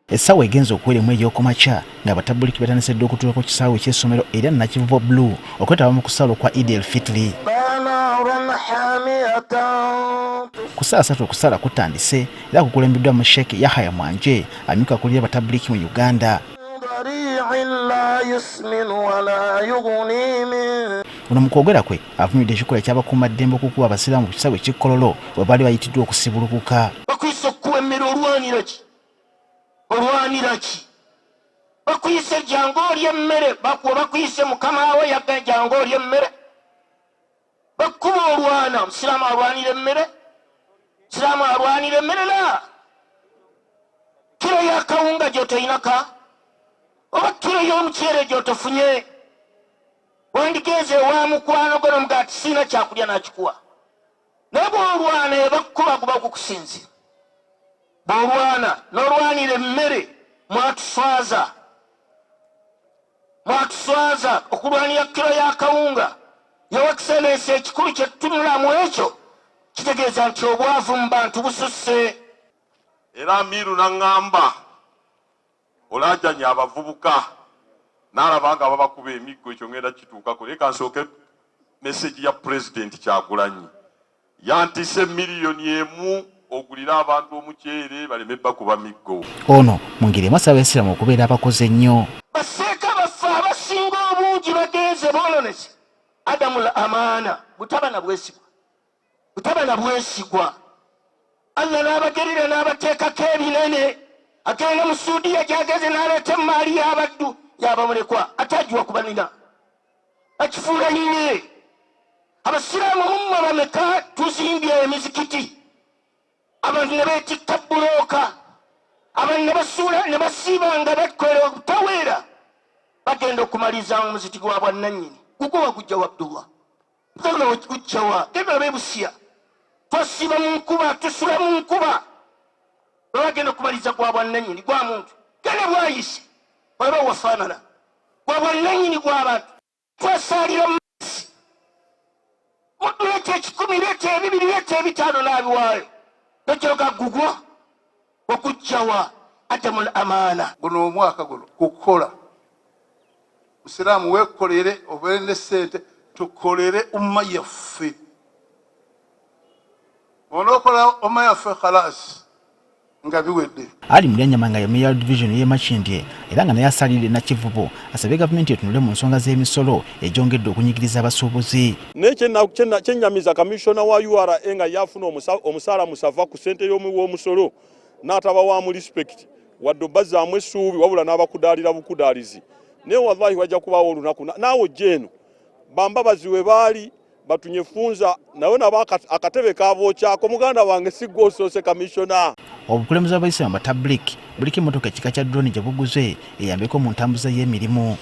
Essawa egenza okuwera mu ey'okumakya ng'abatabuliki batandise okutuuka ku kisaawe ky'essomero era Nakivubo Blue okwetaba mu kusalo kwa Eid el-Fitri. Ku ssaawa 3 okusala kutandise era kukulembeddwa mu Sheikh Yahya Mwanje amyuka akulira abatabuliki mu Uganda. Ono mu kwogera kwe avumidde ekikolwa eky'abakuumaddembe okukuba abasiraamu ku kisaawe ky'e Kololo bwe baali bayitiddwa okusibulukuka. Bakwise okuwemmera olwanira ki bakwise jangu oly'emmere bakwise mukama we yagga jangu oly'emmere bakuba olwana omusiraamu alwanira emmere musiraamu alwanira emmere la kiro y'akawunga gy'otoyinaka oba kiro y'omuceere gy'otofunye wandigenze ewa mukwano gwo n'omugaati siina kyakulya n'akikuwa naye bw'olwana bakuba guba gukusinzira bw'olwana n'olwanira emmere mwatuswaza okulwanira kiro y'akawunga yewakisenensi ekikulu kye tutunulamu ekyo kitegeeza nti obwavu mu bantu bususse. Era Amiru n'aŋŋamba olajjanya abavubuka n'alaba nga babakuba emiggo ekyo ngenda kituukako. Leka nsooke meseji ya Pulezidenti Kyagulanyi yantise $1,000,000 ogulira abantu omuceere baleme bakuba miggo. Ono mu ngeri emu asaba Abaisiraamu okubeera abakoze ennyo. Baseeka baffe abasinga obungi bagenze boolonese Adamul Amaana butaba na bwesigwa. Allah n'abagerera n'abateekako ebinene agenda mu Suudiya gy'ageze n'aleeta emaali y'abaddu y'abamulekwa atagiwa kubanina akifuula nine. Abasiraamu mumwe bameka tuzimbye emizikiti abantu ne beetikka bbulooka abantu ne basuula ne basiiba nga bakola obutaweera bagenda okumaliza omuziti gwa bwannannyini gugwo wagujjawa Abdullah gujjawa genda beebusiya twasiiba mu nkuba tusula mu nkuba bagenda okumaliza gwa bwannannyini gwa muntu genda bwayise olaba wafaanana gwa bwannannyini gw'abantu twasaalira mu mazzi muddu leeta 10 leeta 2 leeta 5 n'abiwaayo tojoga gugwo okujjawa Adamul Amaana. Guno omwaka guno kukola musiraamu weekolere obeere ne ssente tukolere umma yaffe onookola umma yaffe khalas nga biwedde. Ali Mulyanyama nga ye Mayor Division y'e Makindye era nga naye asalidde Nakivubo asabye gavumenti etunule mu nsonga z'emisolo egyongedde okunyigiriza abasuubuzi. Kyennyamiza Kamisona wa URA nga yafuna omusaala musava ku ssente y'omusolo n'ataba wa mu respect wadde bazzaamu essuubi wabula n'abakudaalira bukudaalizi. Naye wallahi wajja kubaawo olunaku naawe ojjeeno bambabazi we baali batunyefunza nawe nabo akatebe kabookyako muganda wange sigwa osoose Kamisona. Obukulembeze bw'Abaisiraamu batabuliki buliko emmotoka ekika kya drone gye buguze eyambeko mu ntambuza y'emirimu.